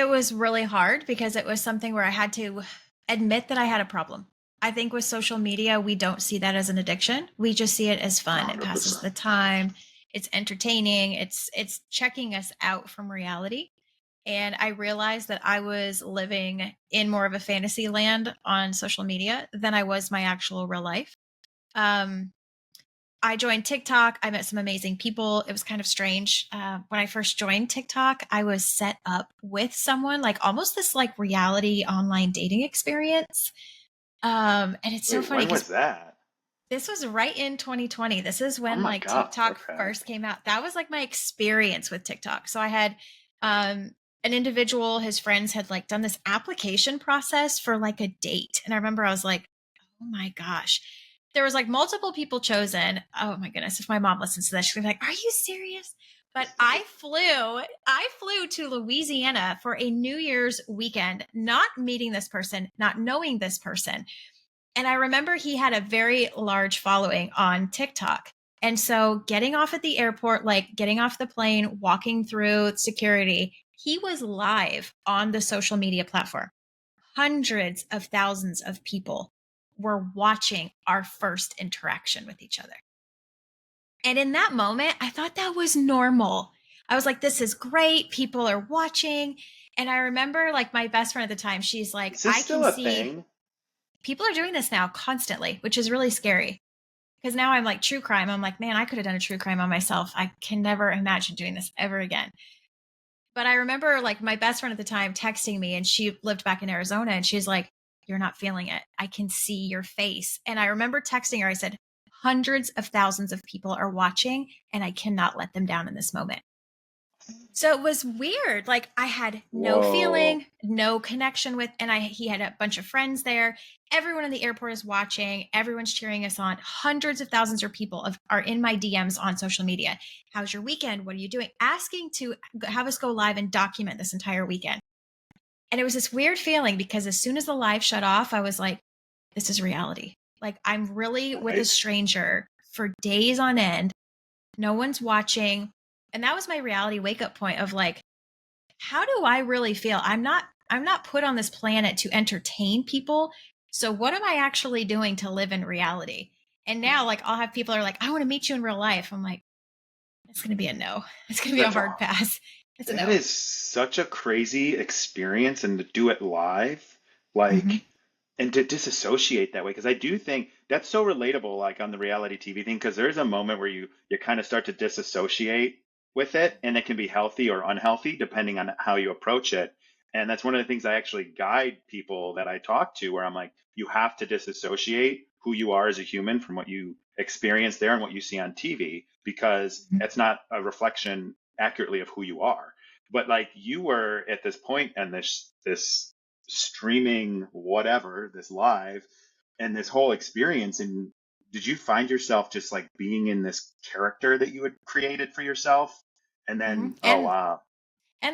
It was really hard because it was something where I had to admit that I had a problem. I think with social media, we don't see that as an addiction. We just see it as fun. It passes 100%. the time. It's entertaining. It's checking us out from reality. And I realized that I was living in more of a fantasy land on social media than I was my actual real life. Um, I joined TikTok. I met some amazing people. It was kind of strange. When I first joined TikTok, I was set up with someone, like almost this like reality online dating experience. And it's so Wait, funny when because was that? this was right in 2020. This is Oh when my like God. TikTok Okay. first came out. That was like my experience with TikTok. So I had an individual, his friends had like done this application process for like a date. And I remember I was like, oh my gosh. There was like multiple people chosen. Oh my goodness. If my mom listens to this, she'll be like, are you serious? But I flew to Louisiana for a New Year's weekend, not meeting this person, not knowing this person. And I remember he had a very large following on TikTok. And so getting off at the airport, like getting off the plane, walking through security, he was live on the social media platform. Hundreds of thousands of people were watching our first interaction with each other. And in that moment, I thought that was normal. I was like, this is great. People are watching. And I remember like my best friend at the time, she's like, Is this I can still a see thing? people are doing this now constantly, which is really scary. Because now I'm like true crime. I'm like, man, I could have done a true crime on myself. I can never imagine doing this ever again. But I remember like my best friend at the time texting me, and she lived back in Arizona, and she's like, you're not feeling it. I can see your face. And I remember texting her, I said, hundreds of thousands of people are watching, and I cannot let them down in this moment. So it was weird. Like I had no Whoa. feeling, no connection with, and he had a bunch of friends there. Everyone in the airport is watching. Everyone's cheering us on. Hundreds of thousands of people are in my DMs on social media. How's your weekend? What are you doing? Asking to have us go live and document this entire weekend. And it was this weird feeling because as soon as the live shut off, I was like, this is reality. Like I'm really with a Right? stranger for days on end. No one's watching. And that was my reality wake up point of like, how do I really feel? I'm not put on this planet to entertain people. So what am I actually doing to live in reality? And now like I'll have people are like, I want to meet you in real life. I'm like, it's gonna be a no. It's gonna be a That's a hard pass. It's a That no. is such a crazy experience, and to do it live, Mm-hmm. like, and to disassociate that way, because I do think that's so relatable, like on the reality TV thing, because there's a moment where you kind of start to disassociate with it, and it can be healthy or unhealthy depending on how you approach it. And that's one of the things I actually guide people that I talk to, where I'm like, you have to disassociate who you are as a human from what you experience there and what you see on TV, because Mm-hmm. it's not a reflection accurately of who you are. But like you were at this point and this streaming whatever, this live and this whole experience, and did you find yourself just like being in this character that you had created for yourself? And Mm-hmm. then, oh And wow,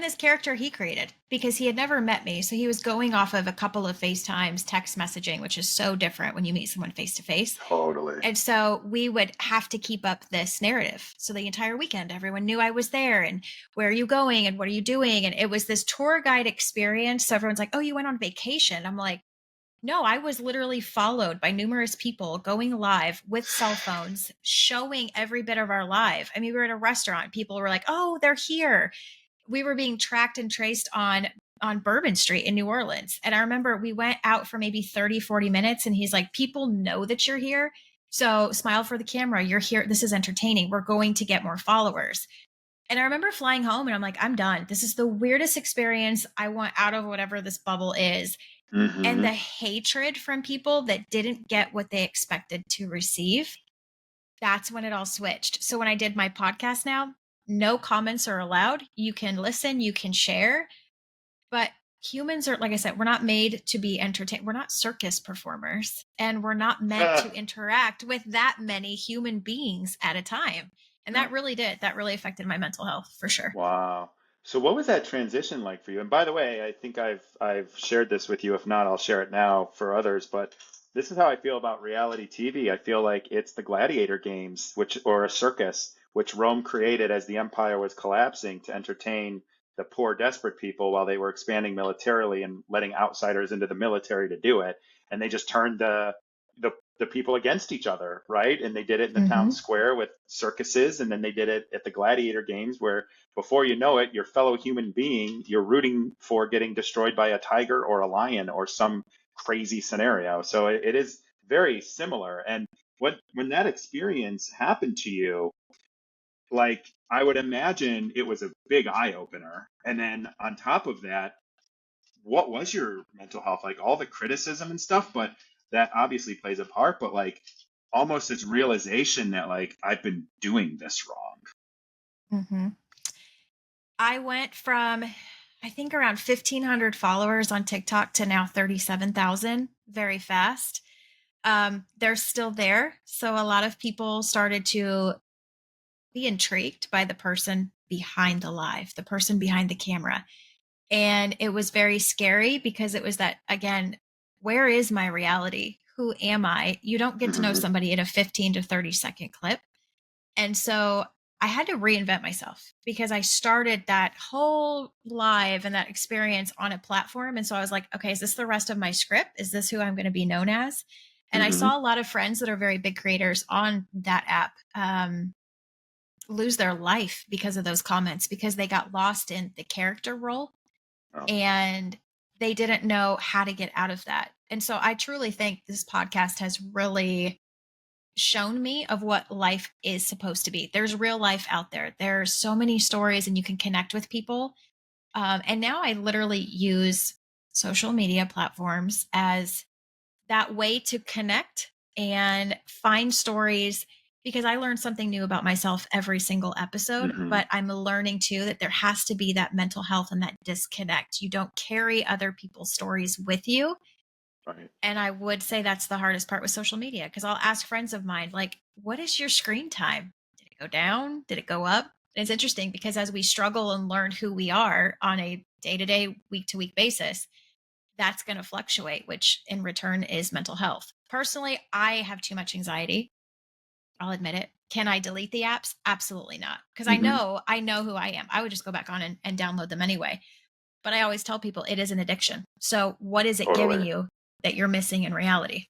this character he created because he had never met me. So he was going off of a couple of FaceTimes, text messaging, which is so different when you meet someone face to face. totally. And so we would have to keep up this narrative. So the entire weekend, everyone knew I was there and where are you going and what are you doing? And it was this tour guide experience. So everyone's like, oh, you went on vacation. I'm like, no, I was literally followed by numerous people going live with cell phones, showing every bit of our life. I mean, we were at a restaurant. People were like, oh, they're here. We were being tracked and traced on Bourbon Street in New Orleans. And I remember we went out for maybe 30, 40 minutes and he's like, people know that you're here. So smile for the camera. You're here. This is entertaining. We're going to get more followers. And I remember flying home and I'm like, I'm done. This is the weirdest experience. I want out of whatever this bubble is. And Hmm. the hatred from people that didn't get what they expected to receive, that's when it all switched. So when I did my podcast now, no comments are allowed. You can listen, you can share, but humans are, like I said, we're not made to be entertained. We're not circus performers, and we're not meant to interact with that many human beings at a time. And Yeah. that really affected my mental health for sure. Wow. So what was that transition like for you? And by the way, I think I've shared this with you. If not, I'll share it now for others. But this is how I feel about reality TV. I feel like it's the gladiator games, which or a circus, which Rome created as the empire was collapsing to entertain the poor, desperate people while they were expanding militarily and letting outsiders into the military to do it. And they just turned the the people against each other, right? And they did it in the town Hmm. square with circuses, and then they did it at the gladiator games, where before you know it, your fellow human being, you're rooting for getting destroyed by a tiger or a lion or some crazy scenario. So it is very similar. And when that experience happened to you, like I would imagine it was a big eye opener. And then on top of that, what was your mental health? Like all the criticism and stuff, but that obviously plays a part, but like almost this realization that like I've been doing this wrong. Hmm. I went from, I think, around 1,500 followers on TikTok to now 37,000 very fast. They're still there. So a lot of people started to be intrigued by the person behind the live, the person behind the camera. And it was very scary because it was that, again, where is my reality? Who am I? You don't get to know Hmm. somebody in a 15 to 30-second clip. And so I had to reinvent myself because I started that whole live and that experience on a platform. And so I was like, okay, is this the rest of my script? Is this who I'm going to be known as? And I Hmm. saw a lot of friends that are very big creators on that app lose their life because of those comments because they got lost in the character role Oh, and they didn't know how to get out of that. And so I truly think this podcast has really shown me of what life is supposed to be. There's real life out there. There's so many stories and you can connect with people. And now I literally use social media platforms as that way to connect and find stories because I learn something new about myself every single episode. hmm. But I'm learning too that there has to be that mental health and that disconnect. You don't carry other people's stories with you. Right. And I would say that's the hardest part with social media because I'll ask friends of mine, like, what is your screen time? Did it go down? Did it go up? And it's interesting because as we struggle and learn who we are on a day to day, week to week basis, that's going to fluctuate, which in return is mental health. Personally, I have too much anxiety. I'll admit it. Can I delete the apps? Absolutely not. Because Hmm. I know who I am. I would just go back on and download them anyway. But I always tell people it is an addiction. So what is it giving Totally. you that you're missing in reality?